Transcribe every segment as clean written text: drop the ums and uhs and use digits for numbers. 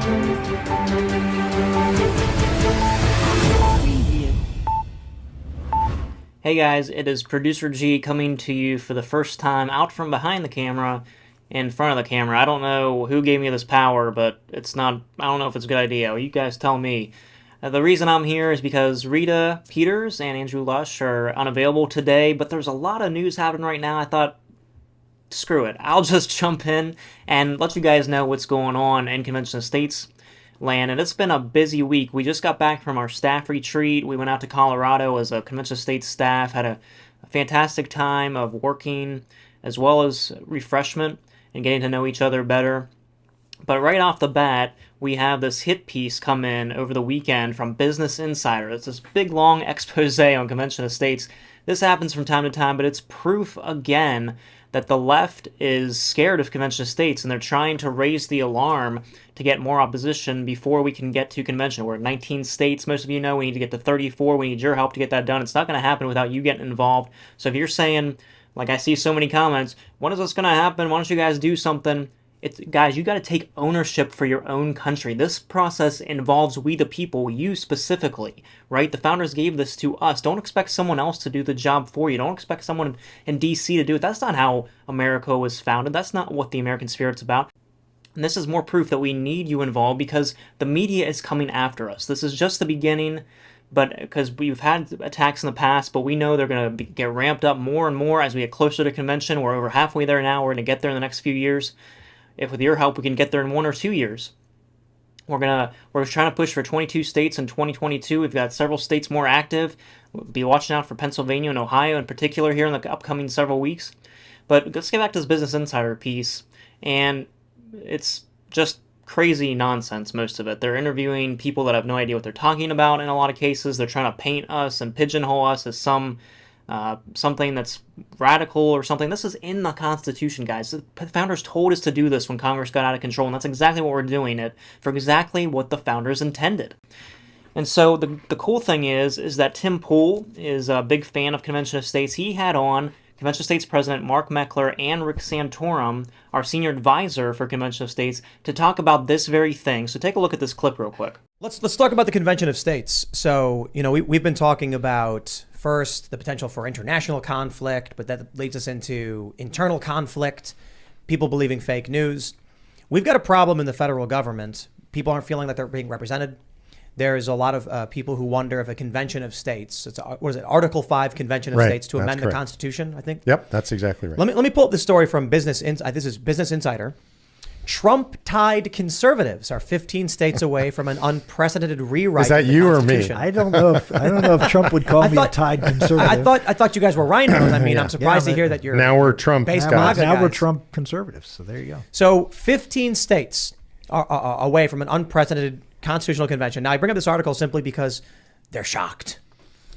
Hey guys, it is Producer G coming to you for the first time out from behind the camera in front of the camera. I don't know who gave me this power, but it's not, I don't know if it's a good idea. You guys tell me. The reason I'm here is because Rita Peters and Andrew Lush are unavailable today, but there's a lot of news happening right now. I thought, screw it. I'll just jump in and let you guys know what's going on in Convention of States land, and it's been a busy week. We just got back from our staff retreat. We went out to Colorado as a Convention of States staff, had a fantastic time of working as well as refreshment and getting to know each other better. But right off the bat, we have this hit piece come in over the weekend from Business Insider. It's this big, long expose on Convention of States. This happens from time to time, but it's proof again that the left is scared of Convention of States, and they're trying to raise the alarm to get more opposition before we can get to convention. We're at 19 states. Most of you know we need to get to 34. We need your help to get that done. It's not going to happen without you getting involved. So if you're saying, like I see so many comments, when is this going to happen? Why don't you guys do something? Guys, you got to take ownership for your own country. This process involves we the people, you specifically, right? The founders gave this to us. Don't expect someone else to do the job for you. Don't expect someone in D.C. to do it. That's not how America was founded. That's not what the American spirit's about. And this is more proof that we need you involved because the media is coming after us. This is just the beginning, but because we've had attacks in the past, but we know they're going to get ramped up more and more as we get closer to convention. We're over halfway there now. We're going to get there in the next few years. If with your help we can get there in 1 or 2 years. We're trying to push for 22 states in 2022. We've got several states more active. We'll be watching out for Pennsylvania and Ohio in particular here in the upcoming several weeks. But let's get back to this Business Insider piece. And it's just crazy nonsense, most of it. They're interviewing people that have no idea what they're talking about in a lot of cases. They're trying to paint us and pigeonhole us as something that's radical or something. This is in the Constitution, guys. The founders told us to do this when Congress got out of control, and that's exactly what we're doing it for exactly what the founders intended. And so the cool thing is that Tim Pool is a big fan of Convention of States. He had on Convention of States President Mark Meckler and Rick Santorum, our senior advisor for Convention of States, to talk about this very thing. So take a look at this clip real quick. Let's talk about the Convention of States. So, we've been talking about first the potential for international conflict, but that leads us into internal conflict, people believing fake news. We've got a problem in the federal government. People aren't feeling that they're being represented. There's a lot of people who wonder if a Convention of States, Article 5 Convention of States to amend the Constitution, I think? Yep, that's exactly right. Let me pull up this story from Business Insider. This is Business Insider. Trump-tied conservatives are 15 states away from an unprecedented rewrite. Is that you or me? I don't know if Trump would call me a tied conservative. I thought you guys were rhinos. I mean, I'm surprised to hear that you're now we're Trump based guys. MAGA Now we're guys. Trump conservatives. So there you go. So 15 states are away from an unprecedented constitutional convention. Now I bring up this article simply because they're shocked.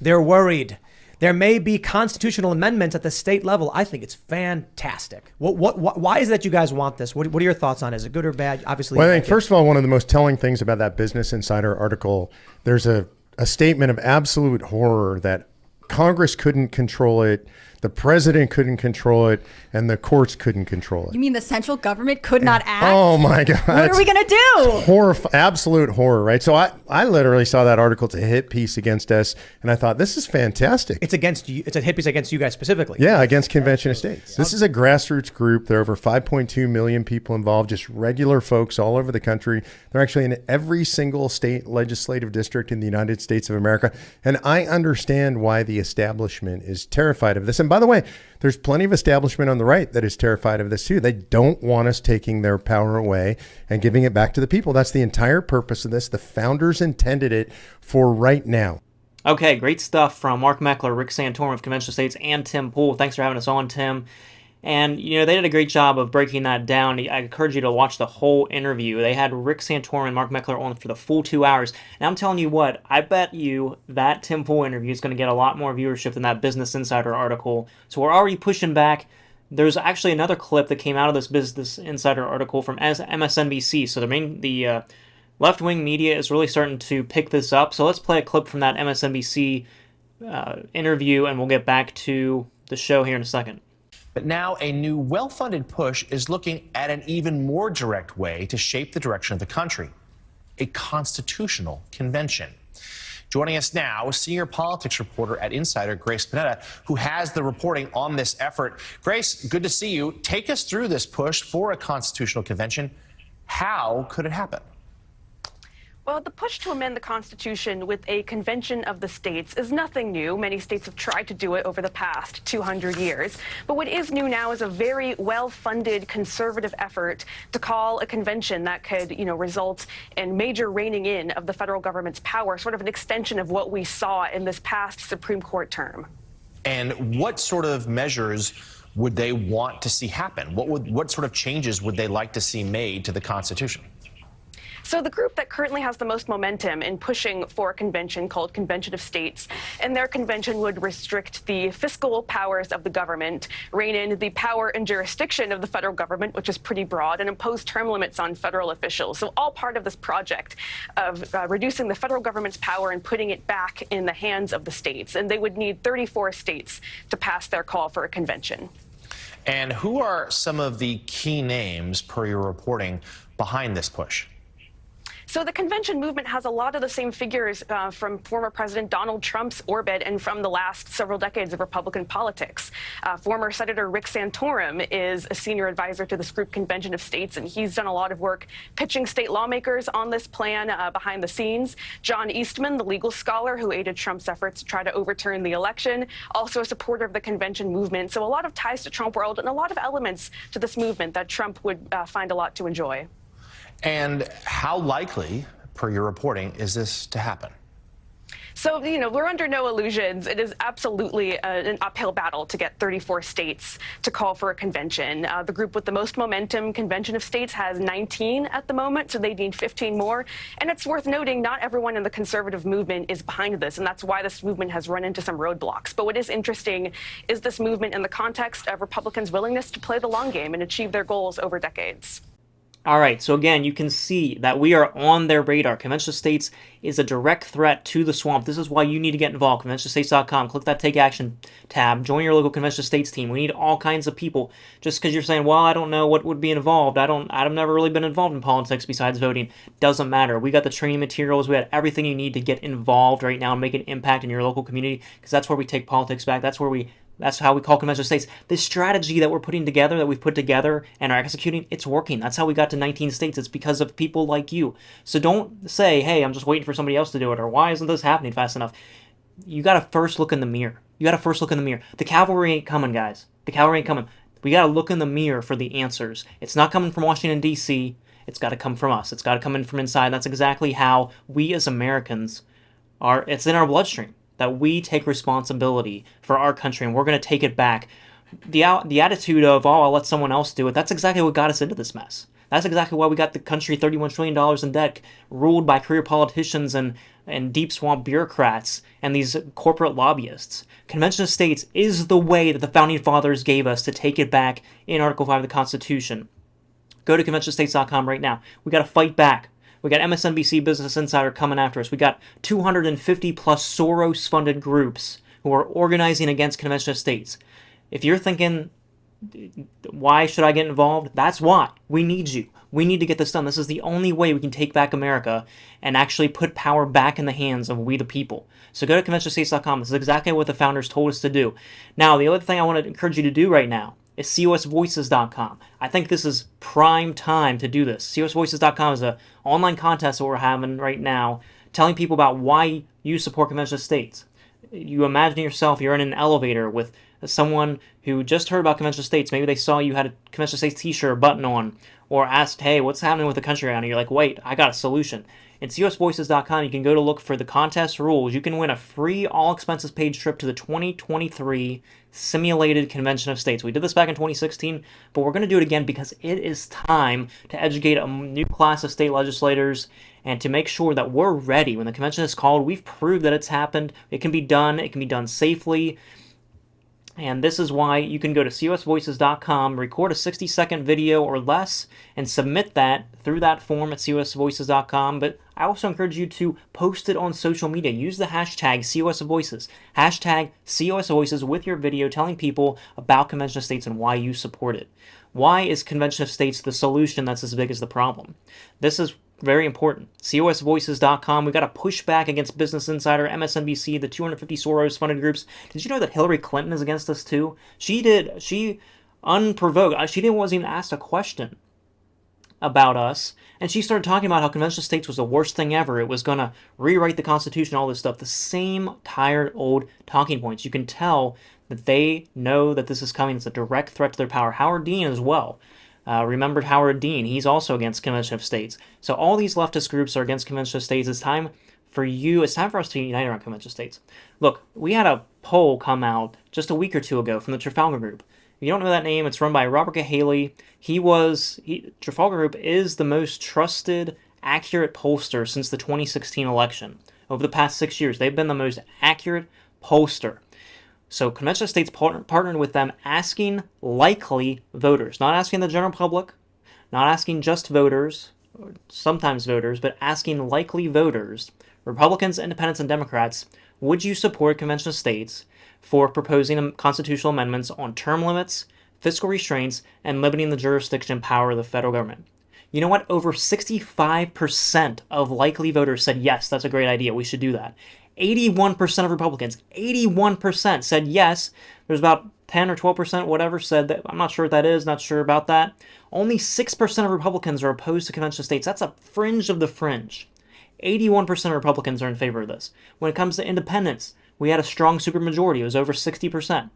They're worried. There may be constitutional amendments at the state level. I think it's fantastic. Why is it that you guys want this? What are your thoughts on it? Is it good or bad? Obviously, well, I think first of all, one of the most telling things about that Business Insider article, there's a statement of absolute horror that Congress couldn't control it, the president couldn't control it, and the courts couldn't control it. You mean the central government could not act? Oh my God. What are we going to do? Absolute horror, right? So I literally saw that article. It's a hit piece against us, and I thought, this is fantastic. It's against you. It's a hit piece against you guys specifically. Yeah, against Convention of States. This is a grassroots group. There are over 5.2 million people involved, just regular folks all over the country. They're actually in every single state legislative district in the United States of America. And I understand why the establishment is terrified of this. And by the way, there's plenty of establishment on the right that is terrified of this too. They don't want us taking their power away and giving it back to the people. That's the entire purpose of this. The founders intended it for right now. Okay, great stuff from Mark Meckler, Rick Santorum of Convention of States, and Tim Pool. Thanks for having us on, Tim. And, they did a great job of breaking that down. I encourage you to watch the whole interview. They had Rick Santorum and Mark Meckler on for the full 2 hours. And I'm telling you what, I bet you that Tim Pool interview is going to get a lot more viewership than that Business Insider article. So we're already pushing back. There's actually another clip that came out of this Business Insider article from MSNBC. So the left-wing media is really starting to pick this up. So let's play a clip from that MSNBC interview, and we'll get back to the show here in a second. But now a new well-funded push is looking at an even more direct way to shape the direction of the country. a constitutional convention. Joining us now, senior politics reporter at Insider, Grace Panetta, who has the reporting on this effort. Grace, good to see you. Take us through this push for a constitutional convention. How could it happen? Well, the push to amend the Constitution with a convention of the states is nothing new. Many states have tried to do it over the past 200 years. But what is new now is a very well-funded conservative effort to call a convention that could, result in major reining in of the federal government's power, sort of an extension of what we saw in this past Supreme Court term. And what sort of measures would they want to see happen? What sort of changes would they like to see made to the Constitution? So the group that currently has the most momentum in pushing for a convention called Convention of States, and their convention would restrict the fiscal powers of the government, rein in the power and jurisdiction of the federal government, which is pretty broad, and impose term limits on federal officials. So all part of this project of reducing the federal government's power and putting it back in the hands of the states. And they would need 34 states to pass their call for a convention. And who are some of the key names, per your reporting, behind this push? So the convention movement has a lot of the same figures from former President Donald Trump's orbit and from the last several decades of Republican politics. Former Senator Rick Santorum is a senior advisor to this group Convention of States, and he's done a lot of work pitching state lawmakers on this plan behind the scenes. John Eastman, the legal scholar who aided Trump's efforts to try to overturn the election, also a supporter of the convention movement. So a lot of ties to Trump world and a lot of elements to this movement that Trump would find a lot to enjoy. And how likely, per your reporting, is this to happen? So, we're under no illusions. It is absolutely an uphill battle to get 34 states to call for a convention. The group with the most momentum, Convention of States, has 19 at the moment, so they need 15 more. And it's worth noting, not everyone in the conservative movement is behind this, and that's why this movement has run into some roadblocks. But what is interesting is this movement in the context of Republicans' willingness to play the long game and achieve their goals over decades. All right, so again, you can see that we are on their radar. Convention of States is a direct threat to the swamp. This is why you need to get involved. ConventionofStates.com. Click that Take Action tab. Join your local Convention of States team. We need all kinds of people. Just because you're saying, well, I don't know what would be involved. I've never really been involved in politics besides voting. Doesn't matter. We got the training materials. We got everything you need to get involved right now and make an impact in your local community, because that's where we take politics back. That's how we call Convention of States. This strategy that we've put together and are executing, it's working. That's how we got to 19 states. It's because of people like you. So don't say, hey, I'm just waiting for somebody else to do it, or why isn't this happening fast enough? You got to first look in the mirror. The cavalry ain't coming, guys. The cavalry ain't coming. We got to look in the mirror for the answers. It's not coming from Washington, D.C. It's got to come from us. It's got to come in from inside. That's exactly how we as Americans are. It's in our bloodstream that we take responsibility for our country, and we're going to take it back. The attitude of, oh, I'll let someone else do it, that's exactly what got us into this mess. That's exactly why we got the country $31 trillion in debt, ruled by career politicians and deep swamp bureaucrats and these corporate lobbyists. Convention of States is the way that the Founding Fathers gave us to take it back in Article 5 of the Constitution. Go to ConventionofStates.com right now. We got to fight back. We got MSNBC Business Insider coming after us. We got 250 plus Soros-funded groups who are organizing against Convention of States. If you're thinking, why should I get involved? That's why. We need you. We need to get this done. This is the only way we can take back America and actually put power back in the hands of we the people. So go to ConventionofStates.com. This is exactly what the founders told us to do. Now, the other thing I want to encourage you to do right now is COSVoices.com. I think this is prime time to do this. COSVoices.com is an online contest that we're having right now, telling people about why you support Convention of States. You imagine yourself, you're in an elevator with someone who just heard about Convention of States. Maybe they saw you had a Convention of States t-shirt or button on, or asked, hey, what's happening with the country right now? You're like, wait, I got a solution. It's COSVoices.com. You can go to look for the contest rules. You can win a free all-expenses paid trip to the 2023 simulated Convention of States. We did this back in 2016, but we're going to do it again because it is time to educate a new class of state legislators and to make sure that we're ready. When the convention is called, we've proved that it's happened. It can be done safely. And this is why you can go to COSVoices.com, record a 60-second video or less, and submit that through that form at COSVoices.com. But I also encourage you to post it on social media. Use the hashtag COSVoices. Hashtag COSVoices with your video telling people about Convention of States and why you support it. Why is Convention of States the solution that's as big as the problem? This is very important. COSvoices.com. We got to push back against Business Insider, MSNBC, the 250 Soros-funded groups. Did you know that Hillary Clinton is against us too? She unprovoked. She wasn't even asked a question about us, and she started talking about how convention of states was the worst thing ever. It was going to rewrite the Constitution, all this stuff. The same tired old talking points. You can tell that they know that this is coming. It's a direct threat to their power. Howard Dean as well. Remembered Howard Dean. He's also against convention of states. So all these leftist groups are against convention of states. It's time for us to unite around convention of states. Look, we had a poll come out just a week or two ago from the Trafalgar Group. If you don't know that name, it's run by Robert Cahaley. Trafalgar Group is the most trusted, accurate pollster since the 2016 election. Over the past 6 years, they've been the most accurate pollster. So convention of states partnered with them, asking likely voters, not asking the general public, not asking just voters, or sometimes voters, but asking likely voters, Republicans, Independents, and Democrats, would you support convention of states for proposing constitutional amendments on term limits, fiscal restraints, and limiting the jurisdiction and power of the federal government? You know what? Over 65% of likely voters said, yes, that's a great idea. We should do that. 81% of Republicans, 81% said yes. There's about 10 or 12%, whatever, said that. I'm not sure what that is, not sure about that. Only 6% of Republicans are opposed to convention of states. That's a fringe of the fringe. 81% of Republicans are in favor of this. When it comes to independents, we had a strong supermajority. It was over 60%.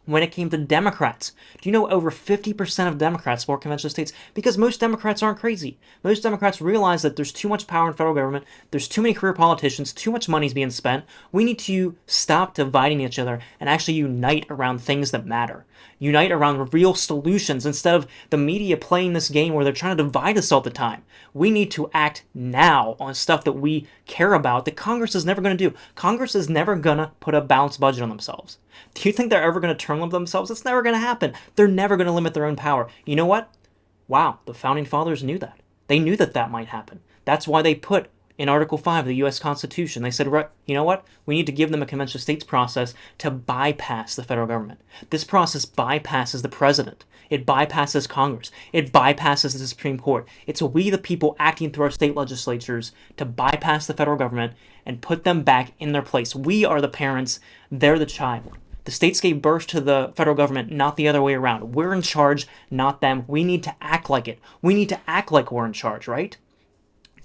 When it came to Democrats, do you know over 50% of Democrats support convention of states? Because most Democrats aren't crazy. Most Democrats realize that there's too much power in federal government, there's too many career politicians, too much money's being spent. We need to stop dividing each other and actually unite around things that matter. Unite around real solutions instead of the media playing this game where they're trying to divide us all the time. We need to act now on stuff that we care about that Congress is never going to do. Congress is never going to put a balanced budget on themselves. Do you think they're ever going to term limit themselves? It's never going to happen. They're never going to limit their own power. You know what? Wow, the Founding Fathers knew that. They knew that that might happen. That's why they put in Article 5 of the U.S. Constitution, they said, right, you know what? We need to give them a convention of states process to bypass the federal government. This process bypasses the president. It bypasses Congress. It bypasses the Supreme Court. It's we, the people, acting through our state legislatures to bypass the federal government and put them back in their place. We are the parents. They're the child. The states gave birth to the federal government, not the other way around. We're in charge, not them. We need to act like it. We need to act like we're in charge, right?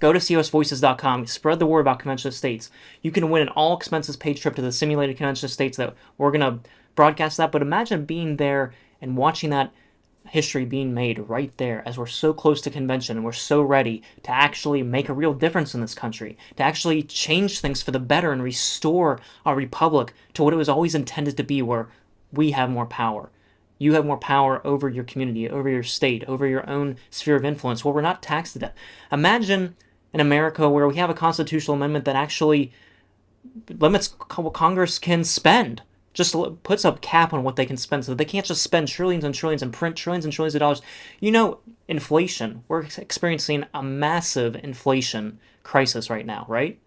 Go to COSvoices.com, spread the word about convention of states. You can win an all-expenses paid trip to the simulated convention of states that we're going to broadcast that. But imagine being there and watching that history being made right there as we're so close to convention and we're so ready to actually make a real difference in this country, to actually change things for the better and restore our republic to what it was always intended to be, where we have more power. You have more power over your community, over your state, over your own sphere of influence, where we're not taxed to death. Imagine in America where we have a constitutional amendment that actually limits what Congress can spend, just puts a cap on what they can spend, so they can't just spend trillions and trillions and print trillions and trillions of dollars. You know, inflation. We're experiencing a massive inflation crisis right now, right?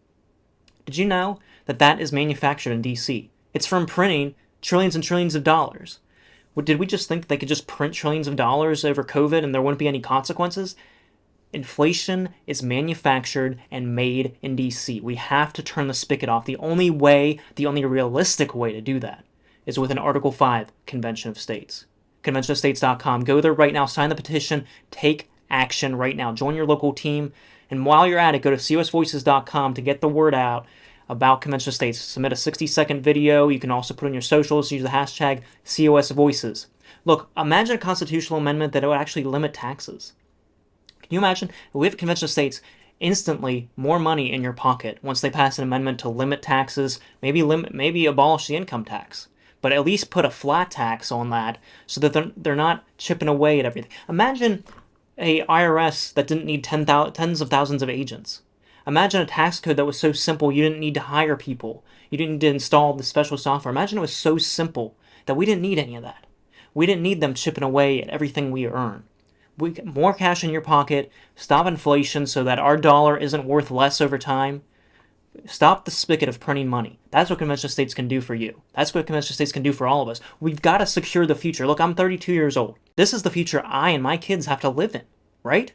Did you know that that is manufactured in D.C.? It's from printing trillions and trillions of dollars. Did we just think that they could just print trillions of dollars over COVID and there wouldn't be any consequences? Inflation is manufactured and made in D.C. We have to turn the spigot off. The only way, the only realistic way to do that is with an Article 5 Convention of States. ConventionofStates.com. Go there right now. Sign the petition. Take action right now. Join your local team. And while you're at it, go to COSvoices.com to get the word out about Convention of States. Submit a 60-second video. You can also put on your socials. Use the hashtag COSVoices. Look, imagine a constitutional amendment that would actually limit taxes. Can you imagine if we have a convention of states, instantly more money in your pocket once they pass an amendment to limit taxes, maybe abolish the income tax, but at least put a flat tax on that so that they're not chipping away at everything. Imagine a IRS that didn't need tens of thousands of agents. Imagine a tax code that was so simple you didn't need to hire people. You didn't need to install the special software. Imagine it was so simple that we didn't need any of that. We didn't need them chipping away at everything we earn. We get more cash in your pocket, stop inflation so that our dollar isn't worth less over time. Stop the spigot of printing money. That's what convention of states can do for you. That's what convention of states can do for all of us. We've got to secure the future. Look, I'm 32 years old. This is the future I and my kids have to live in, right?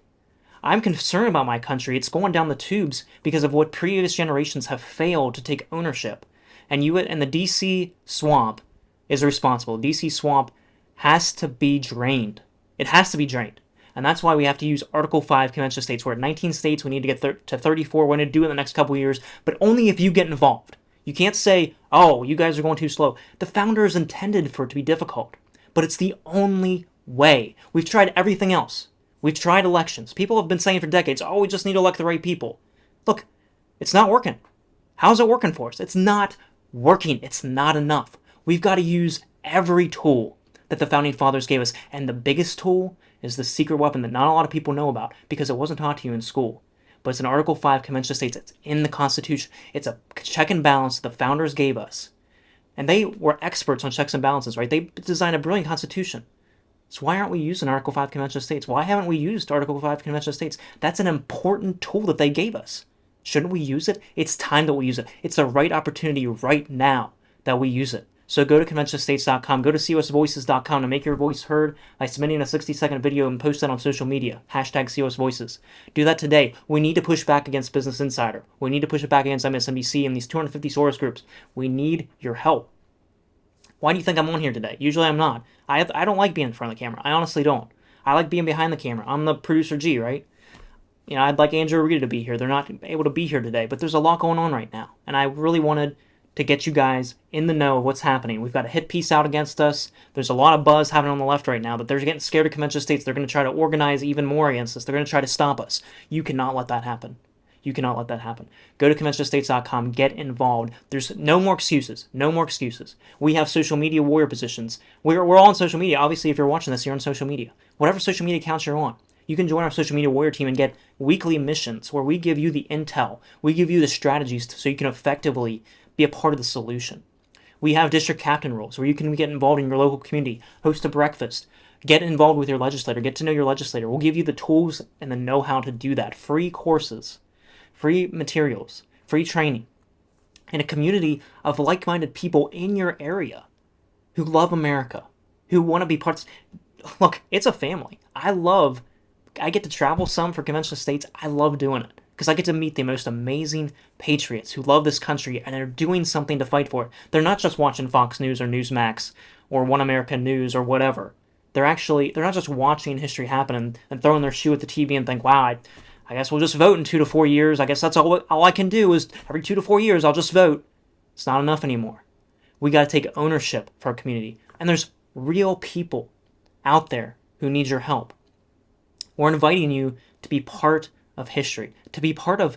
I'm concerned about my country. It's going down the tubes because of what previous generations have failed to take ownership. And the DC swamp is responsible. DC swamp has to be drained. It has to be drained. And that's why we have to use Article 5 convention states. We're at 19 states. We need to get to 34. We're going to do it in the next couple of years, but only if you get involved. You can't say, oh, you guys are going too slow. The founders intended for it to be difficult, but it's the only way. We've tried everything else. We've tried elections. People have been saying for decades, oh, we just need to elect the right people. Look, it's not working. How's it working for us? It's not working. It's not enough. We've got to use every tool that the Founding Fathers gave us, and the biggest tool is the secret weapon that not a lot of people know about because it wasn't taught to you in school. But it's an Article 5 Convention of States. It's in the Constitution. It's a check and balance the founders gave us. And they were experts on checks and balances, right? They designed a brilliant Constitution. So why aren't we using Article 5 Convention of States? Why haven't we used Article 5 Convention of States? That's an important tool that they gave us. Shouldn't we use it? It's time that we use it. It's the right opportunity right now that we use it. So go to conventionstates.com, go to cosvoices.com to make your voice heard by submitting a 60-second video and post that on social media. Hashtag COSVoices. Do that today. We need to push back against Business Insider. We need to push it back against MSNBC and these 250 source groups. We need your help. Why do you think I'm on here today? Usually I'm not. I don't like being in front of the camera. I honestly don't. I like being behind the camera. I'm the producer G, right? You know, I'd like Andrew Rita to be here. They're not able to be here today, but there's a lot going on right now. And I really wanted to get you guys in the know of what's happening. We've got a hit piece out against us. There's a lot of buzz happening on the left right now that they're getting scared of convention states. They're going to try to organize even more against us. They're going to try to stop us. You cannot let that happen. You cannot let that happen. Go to conventionstates.com. Get involved. There's no more excuses. No more excuses. We have social media warrior positions. We're all on social media. Obviously, if you're watching this, you're on social media. Whatever social media accounts you're on, you can join our social media warrior team and get weekly missions where we give you the intel. We give you the strategies so you can effectively be a part of the solution. We have district captain roles where you can get involved in your local community, host a breakfast, get involved with your legislator, get to know your legislator. We'll give you the tools and the know-how to do that. Free courses, free materials, free training, and a community of like-minded people in your area who love America, who want to be parts. Look, it's a family. I get to travel some for convention states. I love doing it because I get to meet the most amazing patriots who love this country and are doing something to fight for it. They're not just watching Fox News or Newsmax or One America News or whatever. They're not just watching history happen and throwing their shoe at the TV and think, wow, I guess we'll just vote in 2 to 4 years. I guess that's all I can do is every 2 to 4 years I'll just vote. It's not enough anymore. We got to take ownership for our community. And there's real people out there who need your help. We're inviting you to be part of history, to be part of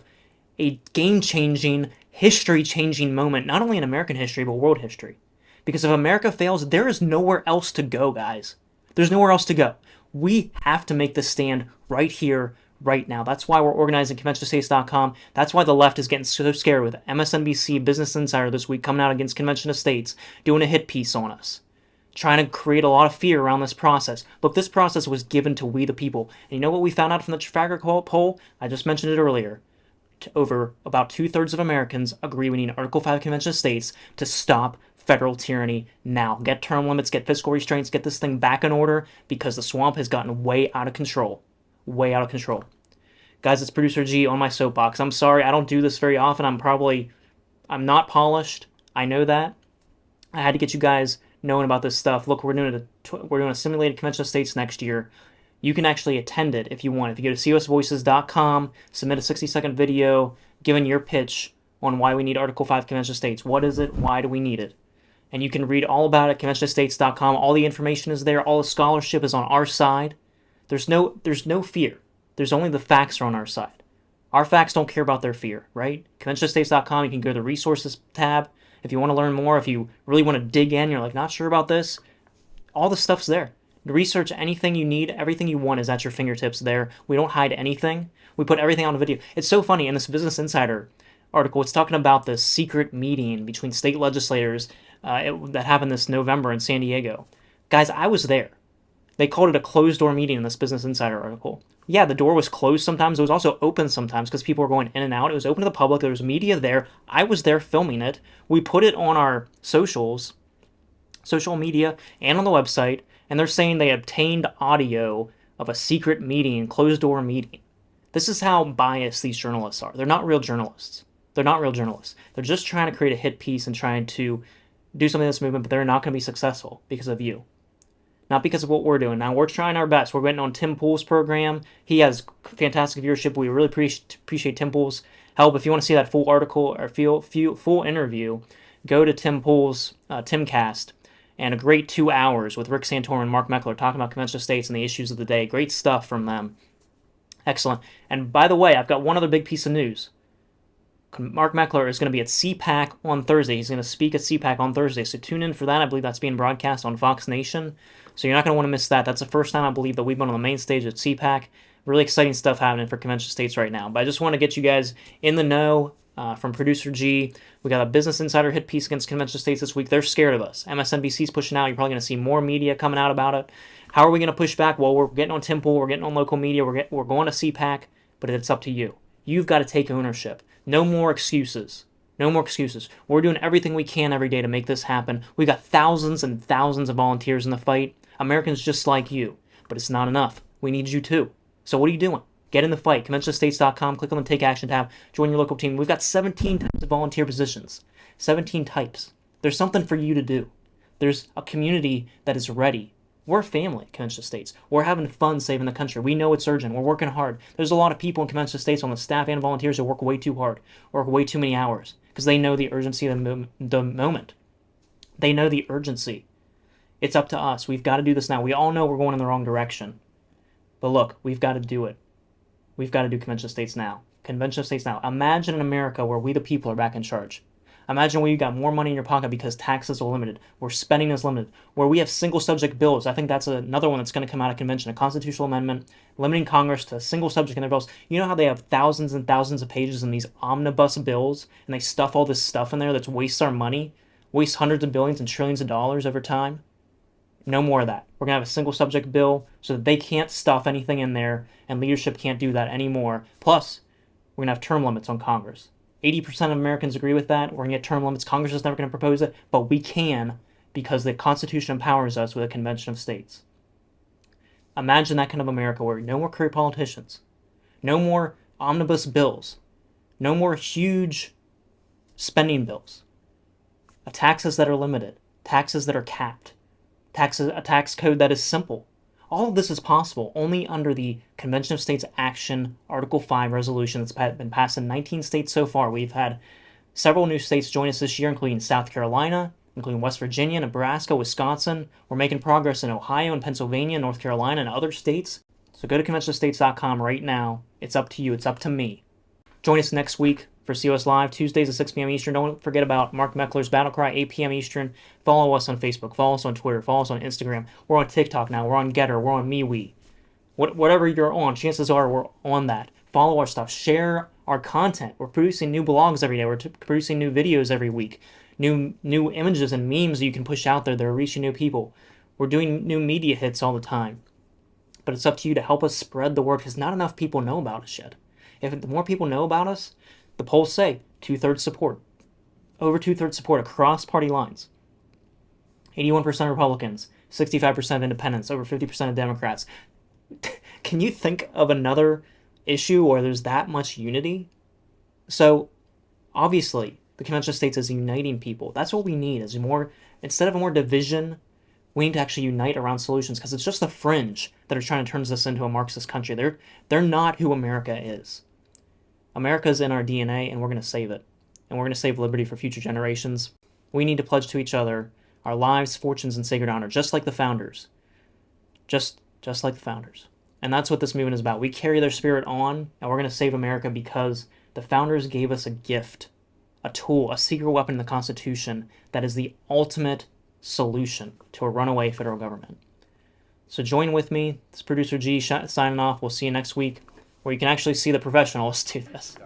a game-changing, history-changing moment, not only in American history, but world history. Because if America fails, there is nowhere else to go, guys. There's nowhere else to go. We have to make this stand right here, right now. That's why we're organizing ConventionOfStates.com. That's why the left is getting so scared with MSNBC, Business Insider this week coming out against Convention of States, doing a hit piece on us, trying to create a lot of fear around this process. Look, this process was given to we the people. And you know what we found out from the Trafalgar poll? I just mentioned it earlier. Over about 2/3 of Americans agree we need Article 5 Convention of States to stop federal tyranny now. Get term limits, get fiscal restraints, get this thing back in order because the swamp has gotten way out of control. Way out of control. Guys, it's Producer G on my soapbox. I'm sorry, I don't do this very often. I'm not polished. I know that. I had to get you guys knowing about this stuff. Look, we're doing a simulated convention of states next year. You can actually attend it if you want. If you go to cosvoices.com, submit a 60-second video giving your pitch on why we need Article 5 Convention of States. What is it? Why do we need it? And you can read all about it at conventionofstates.com. All the information is there. All the scholarship is on our side. There's no fear. There's only the facts are on our side. Our facts don't care about their fear, right? Conventionofstates.com, you can go to the resources tab. If you want to learn more, if you really want to dig in, you're like, not sure about this, all the stuff's there. Research anything you need, everything you want is at your fingertips there. We don't hide anything. We put everything on video. It's so funny, in this Business Insider article, it's talking about the secret meeting between state legislators that happened this November in San Diego. Guys, I was there. They called it a closed-door meeting in this Business Insider article. Yeah, the door was closed sometimes. It was also open sometimes because people were going in and out. It was open to the public. There was media there. I was there filming it. We put it on our social media, and on the website, and they're saying they obtained audio of a secret meeting, closed-door meeting. This is how biased these journalists are. They're not real journalists. They're not real journalists. They're just trying to create a hit piece and trying to do something in this movement, but they're not going to be successful because of you. Not because of what we're doing. Now, we're trying our best. We're waiting on Tim Pool's program. He has fantastic viewership. We really appreciate Tim Pool's help. If you want to see that full article or full interview, go to Tim Pool's Timcast, and a great 2 hours with Rick Santorum and Mark Meckler talking about conventional states and the issues of the day. Great stuff from them. Excellent. And by the way, I've got one other big piece of news. Mark Meckler is going to be at CPAC on Thursday. He's going to speak at CPAC on Thursday, so tune in for that. I believe that's being broadcast on Fox Nation, so you're not going to want to miss that. That's the first time I believe that we've been on the main stage at CPAC. Really exciting stuff happening for convention states right now. But I just want to get you guys in the know from Producer G. We got a Business Insider hit piece against convention states this week. They're scared of us. MSNBC's pushing out. You're probably going to see more media coming out about it. How are we going to push back? Well, we're getting on Tim Pool. We're getting on local media. We're going to CPAC, but it's up to you. You've got to take ownership. No more excuses. No more excuses. We're doing everything we can every day to make this happen. We've got thousands and thousands of volunteers in the fight. Americans just like you. But it's not enough. We need you too. So what are you doing? Get in the fight. ConventionStates.com. Click on the Take Action tab. Join your local team. We've got 17 types of volunteer positions. 17 types. There's something for you to do. There's a community that is ready. We're a family, Convention States. We're having fun saving the country. We know it's urgent. We're working hard. There's a lot of people in Convention States on the staff and volunteers who work way too hard, work way too many hours, because they know the urgency of the moment. They know the urgency. It's up to us. We've got to do this now. We all know we're going in the wrong direction. But look, we've got to do it. We've got to do Convention States now. Convention States now. Imagine an America where we the people are back in charge. Imagine where you got more money in your pocket because taxes are limited, where spending is limited, where we have single subject bills. I think that's another one that's going to come out of convention, a constitutional amendment limiting Congress to a single subject in their bills. You know how they have thousands and thousands of pages in these omnibus bills, and they stuff all this stuff in there that wastes our money, wastes hundreds of billions and trillions of dollars over time? No more of that. We're going to have a single subject bill so that they can't stuff anything in there, and leadership can't do that anymore. Plus, we're going to have term limits on Congress. 80% of Americans agree with that. We're going to get term limits. Congress is never going to propose it, but we can because the Constitution empowers us with a convention of states. Imagine that kind of America where no more career politicians, no more omnibus bills, no more huge spending bills, taxes that are limited, taxes that are capped, a tax code that is simple. All of this is possible only under the Convention of States Action Article 5 resolution that's been passed in 19 states so far. We've had several new states join us this year, including South Carolina, including West Virginia, Nebraska, Wisconsin. We're making progress in Ohio and Pennsylvania, North Carolina, and other states. So go to ConventionStates.com right now. It's up to you. It's up to me. Join us next week for COS Live, Tuesdays at 6 p.m. Eastern. Don't forget about Mark Meckler's Battle Cry, 8 p.m. Eastern. Follow us on Facebook. Follow us on Twitter. Follow us on Instagram. We're on TikTok now. We're on Getter. We're on MeWe. Whatever you're on, chances are we're on that. Follow our stuff. Share our content. We're producing new blogs every day. We're producing new videos every week. New images and memes that you can push out there that are reaching new people. We're doing new media hits all the time. But it's up to you to help us spread the word because not enough people know about us yet. If the more people know about us, the polls say 2/3 support. Over 2/3 support across party lines. 81% Republicans, 65% of independents, over 50% of Democrats. Can you think of another issue where there's that much unity? So, obviously, the Convention of States is uniting people. That's what we need, is more, instead of more division, we need to actually unite around solutions because it's just the fringe that are trying to turn us into a Marxist country. They're not who America is. America's in our DNA, and we're going to save it. And we're going to save liberty for future generations. We need to pledge to each other our lives, fortunes, and sacred honor, just like the founders. Just like the founders. And that's what this movement is about. We carry their spirit on, and we're going to save America because the founders gave us a gift, a tool, a secret weapon in the Constitution that is the ultimate solution to a runaway federal government. So join with me. This is Producer G signing off. We'll see you next week, where you can actually see the professionals do this.